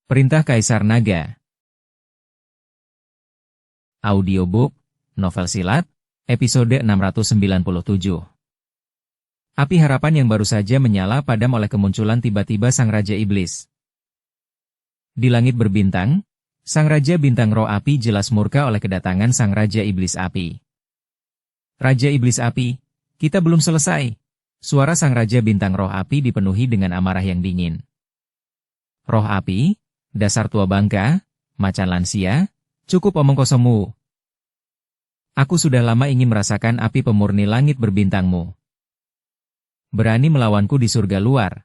Perintah Kaisar Naga. Audiobook, novel silat, episode 697. Api harapan yang baru saja menyala padam oleh kemunculan tiba-tiba Sang Raja Iblis. Di langit berbintang, Sang Raja Bintang Roh Api jelas murka oleh kedatangan Sang Raja Iblis Api. Raja Iblis Api, kita belum selesai. Suara Sang Raja Bintang Roh Api dipenuhi dengan amarah yang dingin. Roh Api, dasar tua bangka, macan lansia, cukup omong kosongmu. Aku sudah lama ingin merasakan api pemurni langit berbintangmu. Berani melawanku di surga luar.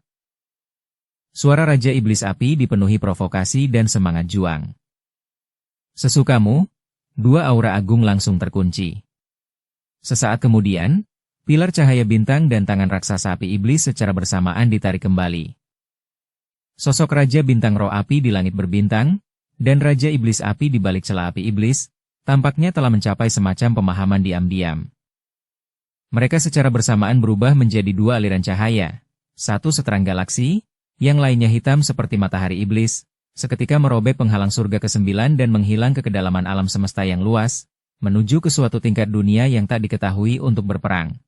Suara Raja Iblis Api dipenuhi provokasi dan semangat juang. Sesukamu, dua aura agung langsung terkunci. Sesaat kemudian, pilar cahaya bintang dan tangan raksasa api iblis secara bersamaan ditarik kembali. Sosok Raja Bintang Roh Api di langit berbintang, dan Raja Iblis Api di balik celah api iblis, tampaknya telah mencapai semacam pemahaman diam-diam. Mereka secara bersamaan berubah menjadi dua aliran cahaya, satu seterang galaksi, yang lainnya hitam seperti matahari iblis, seketika merobek penghalang surga ke-9 dan menghilang ke kedalaman alam semesta yang luas, menuju ke suatu tingkat dunia yang tak diketahui untuk berperang.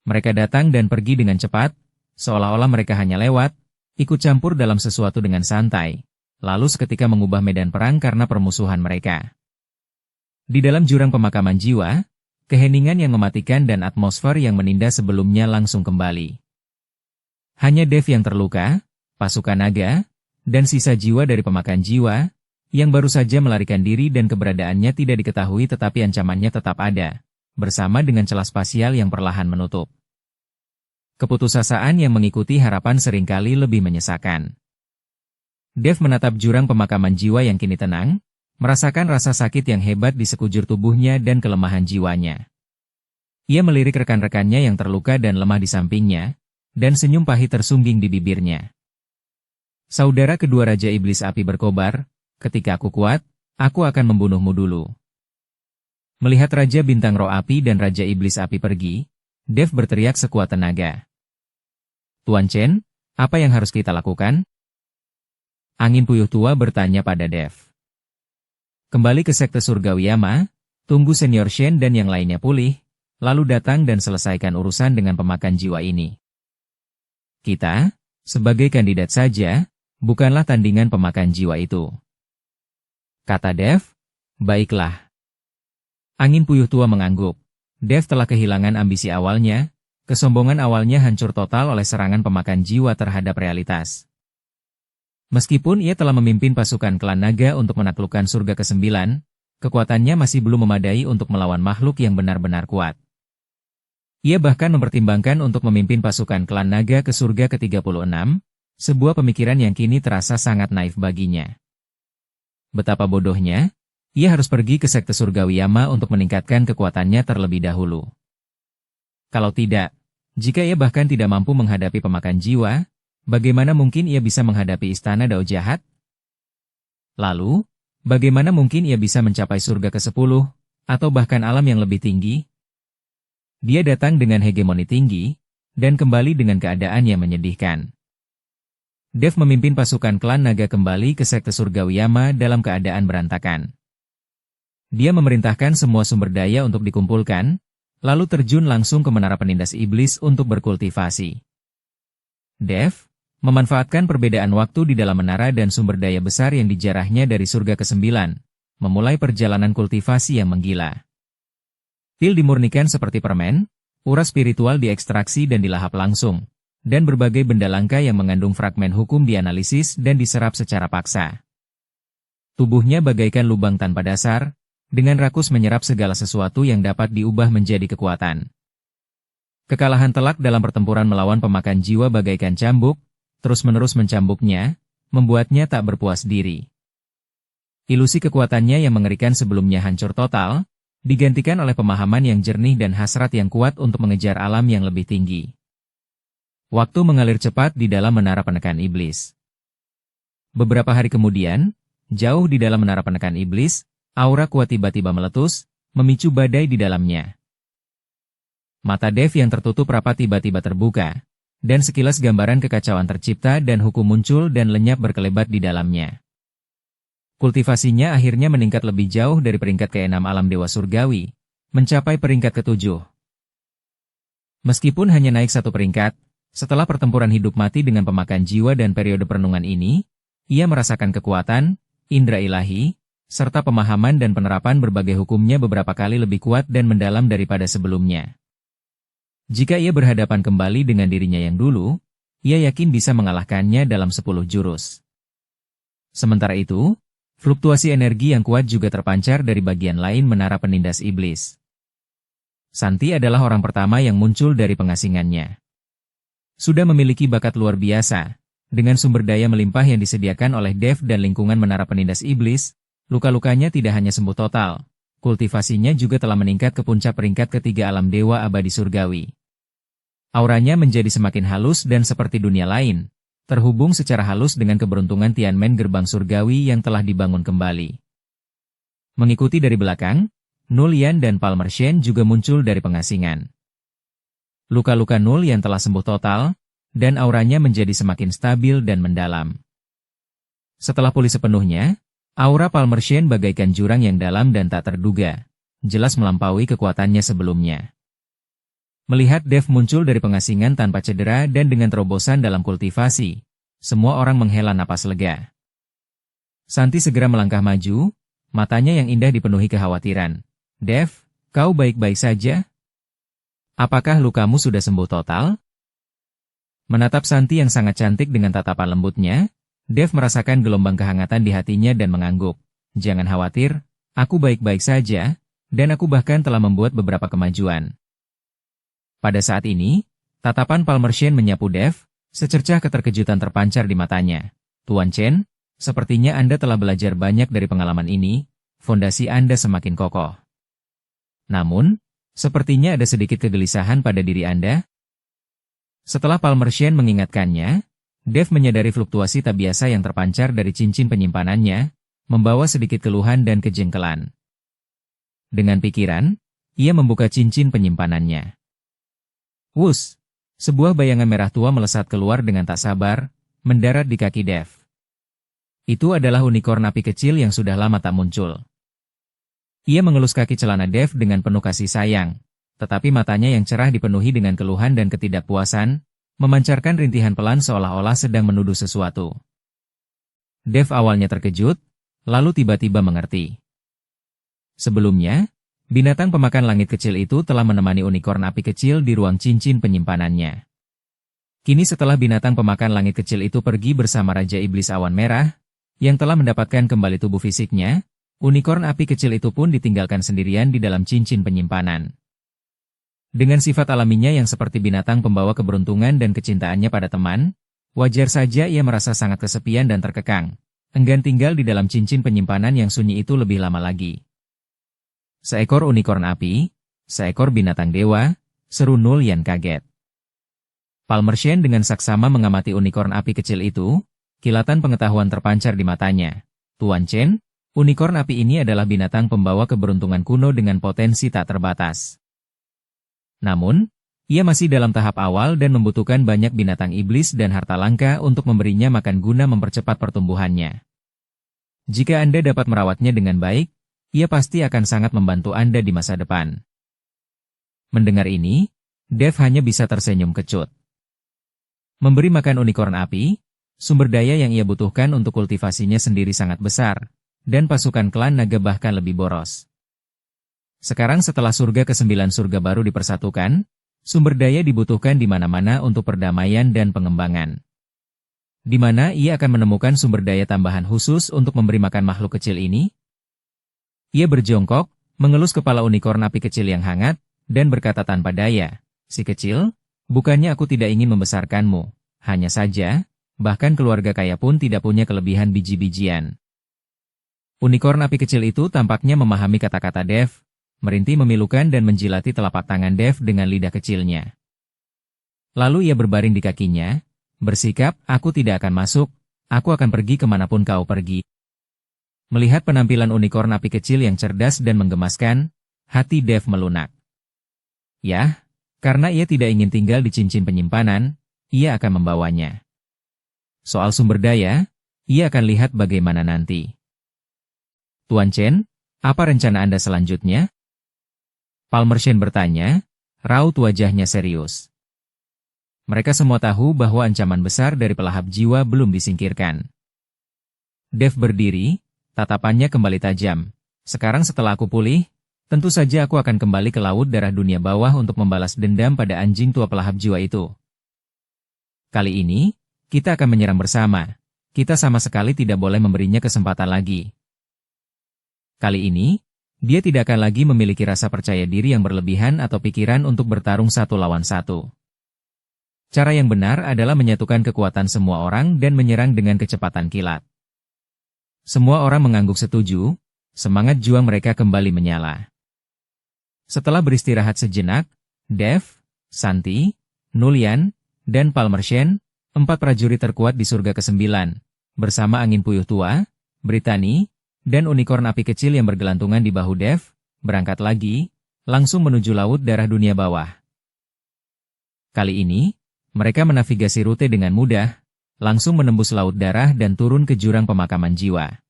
Mereka datang dan pergi dengan cepat, seolah-olah mereka hanya lewat, ikut campur dalam sesuatu dengan santai, lalu seketika mengubah medan perang karena permusuhan mereka. Di dalam jurang pemakaman jiwa, keheningan yang mematikan dan atmosfer yang menindas sebelumnya langsung kembali. Hanya Dev yang terluka, pasukan naga, dan sisa jiwa dari pemakan jiwa, yang baru saja melarikan diri dan keberadaannya tidak diketahui tetapi ancamannya tetap ada, bersama dengan celah spasial yang perlahan menutup. Keputusasaan yang mengikuti harapan seringkali lebih menyesakan. Dev menatap jurang pemakaman jiwa yang kini tenang, merasakan rasa sakit yang hebat di sekujur tubuhnya dan kelemahan jiwanya. Ia melirik rekan-rekannya yang terluka dan lemah di sampingnya, dan senyum pahit tersungging di bibirnya. Saudara kedua Raja Iblis Api berkobar, ketika aku kuat, aku akan membunuhmu dulu. Melihat Raja Bintang Roh Api dan Raja Iblis Api pergi, Dev berteriak sekuat tenaga. Tuan Chen, apa yang harus kita lakukan? Angin Puyuh Tua bertanya pada Dev. Kembali ke Sekte Surgawi Yama, tunggu Senior Shen dan yang lainnya pulih, lalu datang dan selesaikan urusan dengan pemakan jiwa ini. Kita, sebagai kandidat saja, bukanlah tandingan pemakan jiwa itu. Kata Dev, baiklah. Angin Puyuh Tua mengangguk. Dev telah kehilangan ambisi awalnya, kesombongan awalnya hancur total oleh serangan pemakan jiwa terhadap realitas. Meskipun ia telah memimpin pasukan klan naga untuk menaklukkan surga ke-9, kekuatannya masih belum memadai untuk melawan makhluk yang benar-benar kuat. Ia bahkan mempertimbangkan untuk memimpin pasukan klan naga ke surga ke-36, sebuah pemikiran yang kini terasa sangat naif baginya. Betapa bodohnya, ia harus pergi ke Sekte Surgawi Yama untuk meningkatkan kekuatannya terlebih dahulu. Kalau tidak, jika ia bahkan tidak mampu menghadapi pemakan jiwa, bagaimana mungkin ia bisa menghadapi istana Dao Jahat? Lalu, bagaimana mungkin ia bisa mencapai surga ke-10, atau bahkan alam yang lebih tinggi? Dia datang dengan hegemoni tinggi, dan kembali dengan keadaan yang menyedihkan. Dev memimpin pasukan klan naga kembali ke Sekte Surgawi Yama dalam keadaan berantakan. Dia memerintahkan semua sumber daya untuk dikumpulkan, lalu terjun langsung ke menara penindas iblis untuk berkultivasi. Dev memanfaatkan perbedaan waktu di dalam menara dan sumber daya besar yang dijarahnya dari surga ke-9, memulai perjalanan kultivasi yang menggila. Pil dimurnikan seperti permen, uras spiritual diekstraksi dan dilahap langsung, dan berbagai benda langka yang mengandung fragmen hukum dianalisis dan diserap secara paksa. Tubuhnya bagaikan lubang tanpa dasar, dengan rakus menyerap segala sesuatu yang dapat diubah menjadi kekuatan. Kekalahan telak dalam pertempuran melawan pemakan jiwa bagaikan cambuk, terus-menerus mencambuknya, membuatnya tak berpuas diri. Ilusi kekuatannya yang mengerikan sebelumnya hancur total, digantikan oleh pemahaman yang jernih dan hasrat yang kuat untuk mengejar alam yang lebih tinggi. Waktu mengalir cepat di dalam menara penekan iblis. Beberapa hari kemudian, jauh di dalam menara penekan iblis, aura kuat tiba-tiba meletus, memicu badai di dalamnya. Mata Dev yang tertutup rapat tiba-tiba terbuka, dan sekilas gambaran kekacauan tercipta dan hukum muncul dan lenyap berkelebat di dalamnya. Kultivasinya akhirnya meningkat lebih jauh dari peringkat ke-6 alam dewa surgawi, mencapai peringkat ke-7. Meskipun hanya naik satu peringkat, setelah pertempuran hidup mati dengan pemakan jiwa dan periode perenungan ini, ia merasakan kekuatan, indera ilahi, serta pemahaman dan penerapan berbagai hukumnya beberapa kali lebih kuat dan mendalam daripada sebelumnya. Jika ia berhadapan kembali dengan dirinya yang dulu, ia yakin bisa mengalahkannya dalam 10 jurus. Sementara itu, fluktuasi energi yang kuat juga terpancar dari bagian lain menara penindas iblis. Santi adalah orang pertama yang muncul dari pengasingannya. Sudah memiliki bakat luar biasa, dengan sumber daya melimpah yang disediakan oleh Dev dan lingkungan menara penindas iblis. Luka-lukanya tidak hanya sembuh total, kultivasinya juga telah meningkat ke puncak peringkat ketiga alam dewa abadi surgawi. Auranya menjadi semakin halus dan seperti dunia lain, terhubung secara halus dengan keberuntungan Tianmen gerbang surgawi yang telah dibangun kembali. Mengikuti dari belakang, Nulian dan Palmer Shen juga muncul dari pengasingan. Luka-luka Nulian telah sembuh total, dan auranya menjadi semakin stabil dan mendalam. Setelah pulih sepenuhnya, aura Palmer Shen bagaikan jurang yang dalam dan tak terduga, jelas melampaui kekuatannya sebelumnya. Melihat Dev muncul dari pengasingan tanpa cedera dan dengan terobosan dalam kultivasi, semua orang menghela napas lega. Santi segera melangkah maju, matanya yang indah dipenuhi kekhawatiran. Dev, kau baik-baik saja? Apakah lukamu sudah sembuh total? Menatap Santi yang sangat cantik dengan tatapan lembutnya, Dev merasakan gelombang kehangatan di hatinya dan mengangguk. Jangan khawatir, aku baik-baik saja, dan aku bahkan telah membuat beberapa kemajuan. Pada saat ini, tatapan Palmer Shen menyapu Dev, secercah keterkejutan terpancar di matanya. Tuan Chen, sepertinya Anda telah belajar banyak dari pengalaman ini, fondasi Anda semakin kokoh. Namun, sepertinya ada sedikit kegelisahan pada diri Anda. Setelah Palmer Shen mengingatkannya, Dev menyadari fluktuasi tak biasa yang terpancar dari cincin penyimpanannya, membawa sedikit keluhan dan kejengkelan. Dengan pikiran, ia membuka cincin penyimpanannya. Wus! Sebuah bayangan merah tua melesat keluar dengan tak sabar, mendarat di kaki Dev. Itu adalah unicorn api kecil yang sudah lama tak muncul. Ia mengelus kaki celana Dev dengan penuh kasih sayang, tetapi matanya yang cerah dipenuhi dengan keluhan dan ketidakpuasan, memancarkan rintihan pelan seolah-olah sedang menuduh sesuatu. Dev awalnya terkejut, lalu tiba-tiba mengerti. Sebelumnya, binatang pemakan langit kecil itu telah menemani unicorn api kecil di ruang cincin penyimpanannya. Kini setelah binatang pemakan langit kecil itu pergi bersama Raja Iblis Awan Merah, yang telah mendapatkan kembali tubuh fisiknya, unicorn api kecil itu pun ditinggalkan sendirian di dalam cincin penyimpanan. Dengan sifat alaminya yang seperti binatang pembawa keberuntungan dan kecintaannya pada teman, wajar saja ia merasa sangat kesepian dan terkekang, enggan tinggal di dalam cincin penyimpanan yang sunyi itu lebih lama lagi. Seekor unicorn api, seekor binatang dewa, seru Nulian kaget. Palmer Shen dengan saksama mengamati unicorn api kecil itu, kilatan pengetahuan terpancar di matanya. Tuan Chen, unicorn api ini adalah binatang pembawa keberuntungan kuno dengan potensi tak terbatas. Namun, ia masih dalam tahap awal dan membutuhkan banyak binatang iblis dan harta langka untuk memberinya makan guna mempercepat pertumbuhannya. Jika Anda dapat merawatnya dengan baik, ia pasti akan sangat membantu Anda di masa depan. Mendengar ini, Dev hanya bisa tersenyum kecut. Memberi makan unicorn api, sumber daya yang ia butuhkan untuk kultivasinya sendiri sangat besar, dan pasukan klan naga bahkan lebih boros. Sekarang setelah surga ke-9 surga baru dipersatukan, sumber daya dibutuhkan di mana-mana untuk perdamaian dan pengembangan. Di mana ia akan menemukan sumber daya tambahan khusus untuk memberi makan makhluk kecil ini? Ia berjongkok, mengelus kepala unicorn api kecil yang hangat, dan berkata tanpa daya, "Si kecil, bukannya aku tidak ingin membesarkanmu, hanya saja, bahkan keluarga kaya pun tidak punya kelebihan biji-bijian." Unicorn api kecil itu tampaknya memahami kata-kata Dev, merintih memilukan dan menjilati telapak tangan Dev dengan lidah kecilnya. Lalu ia berbaring di kakinya, bersikap, "Aku tidak akan masuk, aku akan pergi kemanapun kau pergi." Melihat penampilan unicorn api kecil yang cerdas dan menggemaskan, hati Dev melunak. Yah, karena ia tidak ingin tinggal di cincin penyimpanan, ia akan membawanya. Soal sumber daya, ia akan lihat bagaimana nanti. Tuan Chen, apa rencana Anda selanjutnya? Palmerston bertanya, raut wajahnya serius. Mereka semua tahu bahwa ancaman besar dari pelahap jiwa belum disingkirkan. Dev berdiri, tatapannya kembali tajam. Sekarang setelah aku pulih, tentu saja aku akan kembali ke laut darah dunia bawah untuk membalas dendam pada anjing tua pelahap jiwa itu. Kali ini, kita akan menyerang bersama. Kita sama sekali tidak boleh memberinya kesempatan lagi. Kali ini, dia tidak akan lagi memiliki rasa percaya diri yang berlebihan atau pikiran untuk bertarung satu lawan satu. Cara yang benar adalah menyatukan kekuatan semua orang dan menyerang dengan kecepatan kilat. Semua orang mengangguk setuju, semangat juang mereka kembali menyala. Setelah beristirahat sejenak, Dev, Santi, Nulian, dan Palmerston, 4 prajurit terkuat di surga ke-9, bersama angin puyuh tua, Brittany, dan unikorn api kecil yang bergelantungan di bahu Dev, berangkat lagi, langsung menuju laut darah dunia bawah. Kali ini, mereka menavigasi rute dengan mudah, langsung menembus laut darah dan turun ke jurang pemakaman jiwa.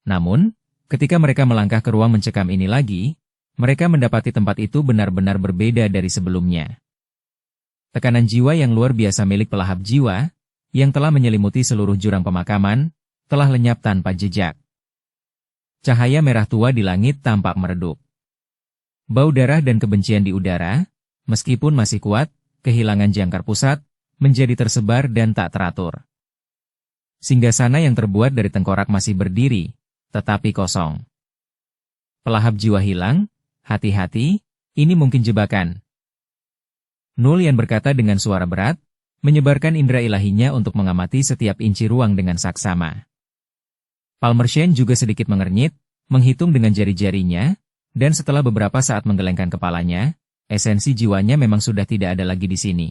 Namun, ketika mereka melangkah ke ruang mencekam ini lagi, mereka mendapati tempat itu benar-benar berbeda dari sebelumnya. Tekanan jiwa yang luar biasa milik pelahap jiwa, yang telah menyelimuti seluruh jurang pemakaman, telah lenyap tanpa jejak. Cahaya merah tua di langit tampak meredup. Bau darah dan kebencian di udara, meskipun masih kuat, kehilangan jangkar pusat, menjadi tersebar dan tak teratur. Singgasana yang terbuat dari tengkorak masih berdiri, tetapi kosong. Pelahap jiwa hilang, hati-hati, ini mungkin jebakan. Nulian berkata dengan suara berat, menyebarkan indera ilahinya untuk mengamati setiap inci ruang dengan saksama. Palmerston juga sedikit mengernyit, menghitung dengan jari-jarinya, dan setelah beberapa saat menggelengkan kepalanya, esensi jiwanya memang sudah tidak ada lagi di sini.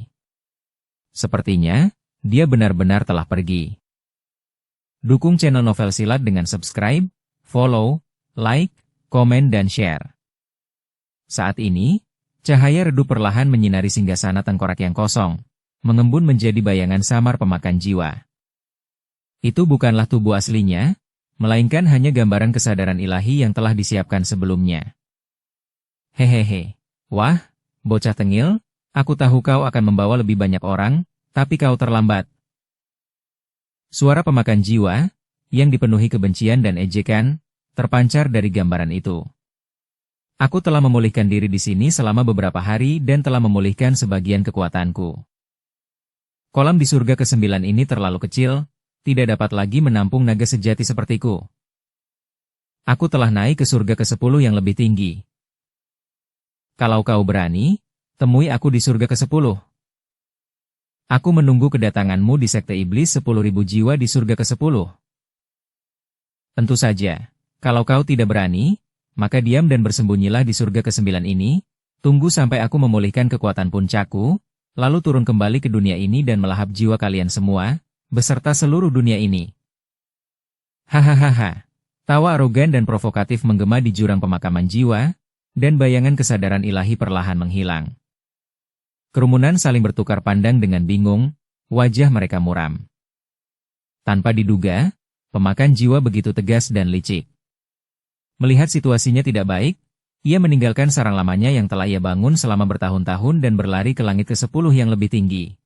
Sepertinya, dia benar-benar telah pergi. Dukung channel Novel Silat dengan subscribe, follow, like, komen dan share. Saat ini, cahaya redup perlahan menyinari singgasana tengkorak yang kosong, mengembun menjadi bayangan samar pemakan jiwa. Itu bukanlah tubuh aslinya, melainkan hanya gambaran kesadaran ilahi yang telah disiapkan sebelumnya. Hehehe, wah, bocah tengil, aku tahu kau akan membawa lebih banyak orang, tapi kau terlambat. Suara pemakan jiwa, yang dipenuhi kebencian dan ejekan, terpancar dari gambaran itu. Aku telah memulihkan diri di sini selama beberapa hari dan telah memulihkan sebagian kekuatanku. Kolam di surga ke-9 ini terlalu kecil, tidak dapat lagi menampung naga sejati sepertiku. Aku telah naik ke surga ke-10 yang lebih tinggi. Kalau kau berani, temui aku di surga ke-10. Aku menunggu kedatanganmu di Sekte Iblis 10.000 jiwa di surga ke-10. Tentu saja, kalau kau tidak berani, maka diam dan bersembunyilah di surga ke-9 ini, tunggu sampai aku memulihkan kekuatan puncakku, lalu turun kembali ke dunia ini dan melahap jiwa kalian semua, beserta seluruh dunia ini. Hahaha, tawa arogan dan provokatif menggema di jurang pemakaman jiwa, dan bayangan kesadaran ilahi perlahan menghilang. Kerumunan saling bertukar pandang dengan bingung, wajah mereka muram. Tanpa diduga, pemakan jiwa begitu tegas dan licik. Melihat situasinya tidak baik, ia meninggalkan sarang lamanya yang telah ia bangun selama bertahun-tahun dan berlari ke langit ke-10 yang lebih tinggi.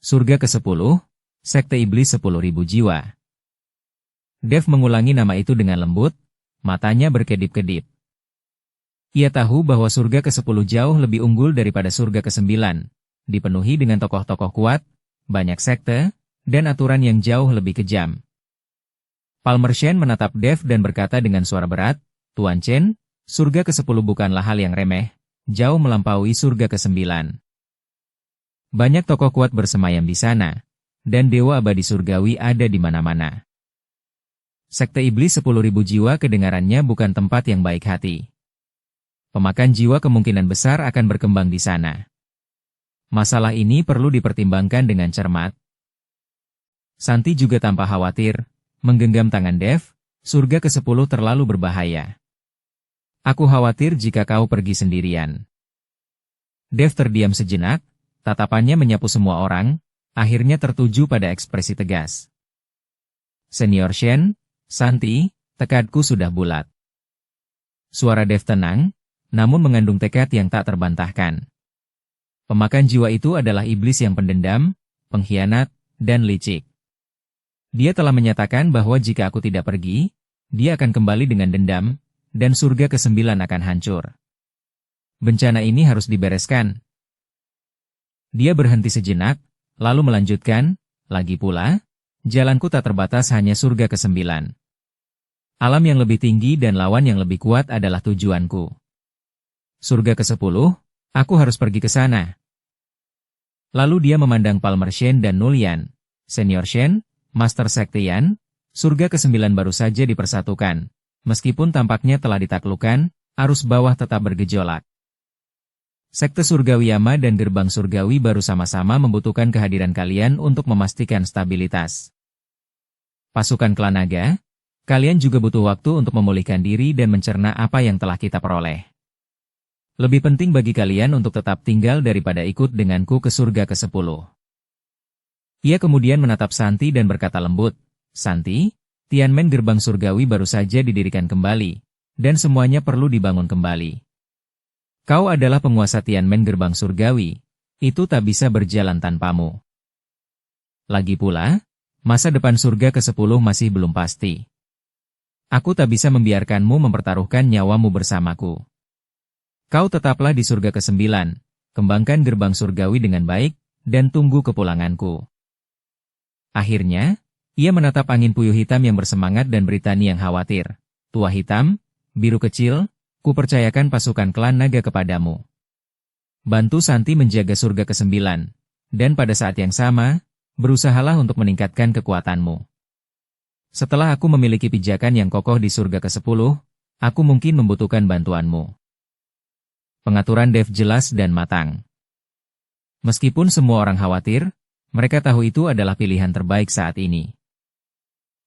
Surga ke-10, Sekte Iblis 10.000 jiwa. Dev mengulangi nama itu dengan lembut, matanya berkedip-kedip. Ia tahu bahwa surga ke-10 jauh lebih unggul daripada surga ke-9, dipenuhi dengan tokoh-tokoh kuat, banyak sekte, dan aturan yang jauh lebih kejam. Palmerston menatap Dev dan berkata dengan suara berat, Tuan Chen, surga ke-10 bukanlah hal yang remeh, jauh melampaui surga ke-9. Banyak tokoh kuat bersemayam di sana, dan dewa abadi surgawi ada di mana-mana. Sekte Iblis 10.000 jiwa kedengarannya bukan tempat yang baik hati. Pemakan jiwa kemungkinan besar akan berkembang di sana. Masalah ini perlu dipertimbangkan dengan cermat. Santi juga tanpa khawatir, menggenggam tangan Dev, surga ke-10 terlalu berbahaya. Aku khawatir jika kau pergi sendirian. Dev terdiam sejenak, Tatapannya menyapu semua orang, akhirnya tertuju pada ekspresi tegas. Senior Shen, Santi, tekadku sudah bulat. Suara Dev tenang, namun mengandung tekad yang tak terbantahkan. Pemakan jiwa itu adalah iblis yang pendendam, pengkhianat, dan licik. Dia telah menyatakan bahwa jika aku tidak pergi, dia akan kembali dengan dendam, dan surga ke-9 akan hancur. Bencana ini harus dibereskan. Dia berhenti sejenak, lalu melanjutkan, lagi pula, jalanku tak terbatas hanya surga ke-9. Alam yang lebih tinggi dan lawan yang lebih kuat adalah tujuanku. Surga ke-10, aku harus pergi ke sana. Lalu dia memandang Palmer Shen dan Nulian, Senior Shen, Master Sektian, surga ke-9 baru saja dipersatukan. Meskipun tampaknya telah ditaklukkan, arus bawah tetap bergejolak. Sekte Surgawi Yama dan Gerbang Surgawi baru sama-sama membutuhkan kehadiran kalian untuk memastikan stabilitas. Pasukan Klan Naga, kalian juga butuh waktu untuk memulihkan diri dan mencerna apa yang telah kita peroleh. Lebih penting bagi kalian untuk tetap tinggal daripada ikut denganku ke surga ke-10. Ia kemudian menatap Santi dan berkata lembut, Santi, Tianmen Gerbang Surgawi baru saja didirikan kembali, dan semuanya perlu dibangun kembali. Kau adalah penguasa Tianmen Gerbang Surgawi, itu tak bisa berjalan tanpamu. Lagi pula, masa depan surga ke-10 masih belum pasti. Aku tak bisa membiarkanmu mempertaruhkan nyawamu bersamaku. Kau tetaplah di surga ke-9, kembangkan Gerbang Surgawi dengan baik, dan tunggu kepulanganku. Akhirnya, ia menatap angin puyuh hitam yang bersemangat dan Britani yang khawatir. Tua hitam, biru kecil, kupercayakan pasukan klan naga kepadamu. Bantu Santi menjaga surga ke-9, dan pada saat yang sama, berusahalah untuk meningkatkan kekuatanmu. Setelah aku memiliki pijakan yang kokoh di surga ke-10, aku mungkin membutuhkan bantuanmu. Pengaturan Dev jelas dan matang. Meskipun semua orang khawatir, mereka tahu itu adalah pilihan terbaik saat ini.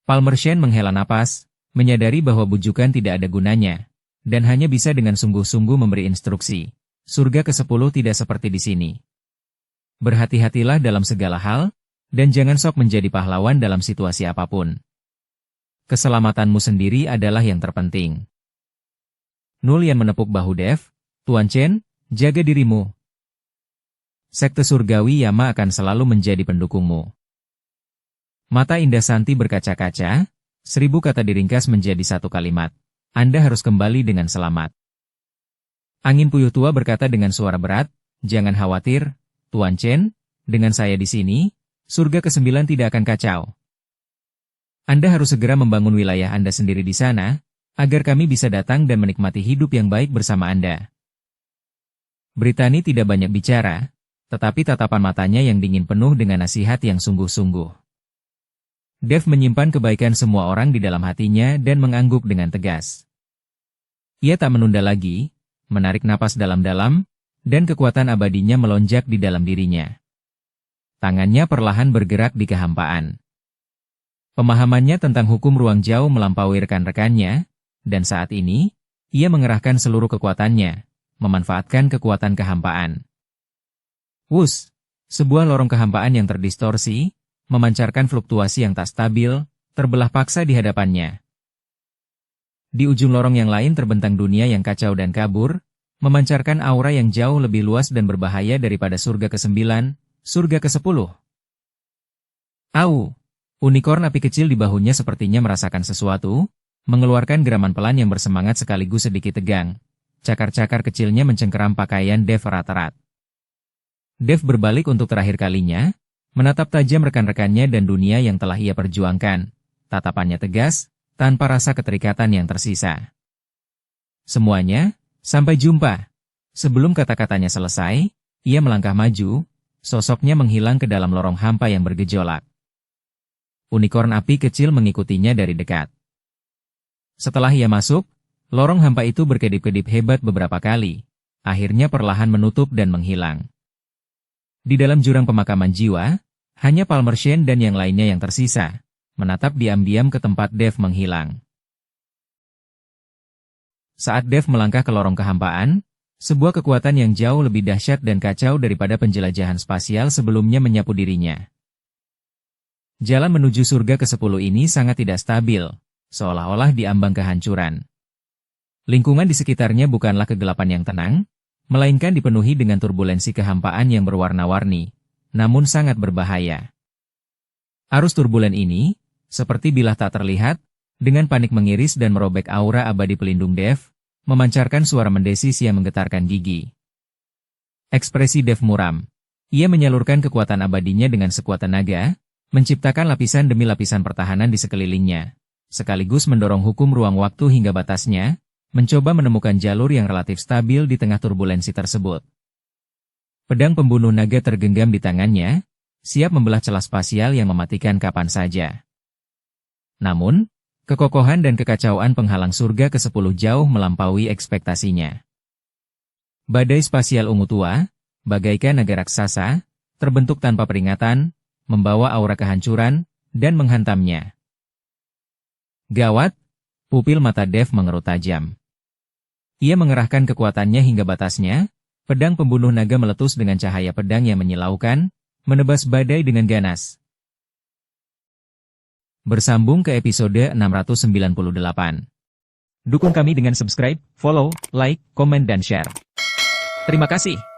Palmer Shen menghela napas, menyadari bahwa bujukan tidak ada gunanya, dan hanya bisa dengan sungguh-sungguh memberi instruksi. Surga ke-10 tidak seperti di sini. Berhati-hatilah dalam segala hal, dan jangan sok menjadi pahlawan dalam situasi apapun. Keselamatanmu sendiri adalah yang terpenting. Nulian menepuk bahu Dev, Tuan Chen, jaga dirimu. Sekte Surgawi Yama akan selalu menjadi pendukungmu. Mata indah Santi berkaca-kaca, 1000 kata diringkas menjadi satu kalimat. Anda harus kembali dengan selamat. Angin puyuh tua berkata dengan suara berat, jangan khawatir, Tuan Chen, dengan saya di sini, surga ke-9 tidak akan kacau. Anda harus segera membangun wilayah Anda sendiri di sana, agar kami bisa datang dan menikmati hidup yang baik bersama Anda. Britani tidak banyak bicara, tetapi tatapan matanya yang dingin penuh dengan nasihat yang sungguh-sungguh. Dev menyimpan kebaikan semua orang di dalam hatinya dan mengangguk dengan tegas. Ia tak menunda lagi, menarik napas dalam-dalam, dan kekuatan abadinya melonjak di dalam dirinya. Tangannya perlahan bergerak di kehampaan. Pemahamannya tentang hukum ruang jauh melampaui rekan-rekannya, dan saat ini, ia mengerahkan seluruh kekuatannya, memanfaatkan kekuatan kehampaan. Wus, sebuah lorong kehampaan yang terdistorsi, memancarkan fluktuasi yang tak stabil, terbelah paksa di hadapannya. Di ujung lorong yang lain terbentang dunia yang kacau dan kabur, memancarkan aura yang jauh lebih luas dan berbahaya daripada surga ke-9, surga ke-10. Au! Unicorn api kecil di bahunya sepertinya merasakan sesuatu, mengeluarkan geraman pelan yang bersemangat sekaligus sedikit tegang. Cakar-cakar kecilnya mencengkeram pakaian Dev erat-erat. Dev berbalik untuk terakhir kalinya, menatap tajam rekan-rekannya dan dunia yang telah ia perjuangkan. Tatapannya tegas, tanpa rasa keterikatan yang tersisa. Semuanya, sampai jumpa. Sebelum kata-katanya selesai, ia melangkah maju, sosoknya menghilang ke dalam lorong hampa yang bergejolak. Unicorn api kecil mengikutinya dari dekat. Setelah ia masuk, lorong hampa itu berkedip-kedip hebat beberapa kali, akhirnya perlahan menutup dan menghilang. Di dalam jurang pemakaman jiwa, hanya Palmer Shen dan yang lainnya yang tersisa, menatap diam-diam ke tempat Dev menghilang. Saat Dev melangkah ke lorong kehampaan, Sebuah kekuatan yang jauh lebih dahsyat dan kacau daripada penjelajahan spasial sebelumnya menyapu dirinya. Jalan menuju surga ke-10 ini sangat tidak stabil, seolah-olah diambang kehancuran. Lingkungan di sekitarnya bukanlah kegelapan yang tenang, melainkan dipenuhi dengan turbulensi kehampaan yang berwarna-warni, namun sangat berbahaya. Arus turbulen ini, seperti bilah tak terlihat, dengan panik mengiris dan merobek aura abadi pelindung Dev, memancarkan suara mendesis yang menggetarkan gigi. Ekspresi Dev muram. Ia menyalurkan kekuatan abadinya dengan sekuat tenaga, menciptakan lapisan demi lapisan pertahanan di sekelilingnya, sekaligus mendorong hukum ruang waktu hingga batasnya, mencoba menemukan jalur yang relatif stabil di tengah turbulensi tersebut. Pedang pembunuh naga tergenggam di tangannya, siap membelah celah spasial yang mematikan kapan saja. Namun, kekokohan dan kekacauan penghalang surga ke-10 jauh melampaui ekspektasinya. Badai spasial ungu tua, bagaikan naga raksasa, terbentuk tanpa peringatan, membawa aura kehancuran, dan menghantamnya. Gawat, pupil mata Dev mengerut tajam. Ia mengerahkan kekuatannya hingga batasnya, pedang pembunuh naga meletus dengan cahaya pedang yang menyilaukan, menebas badai dengan ganas. Bersambung ke episode 698. Dukung kami dengan subscribe, follow, like, komen dan share. Terima kasih.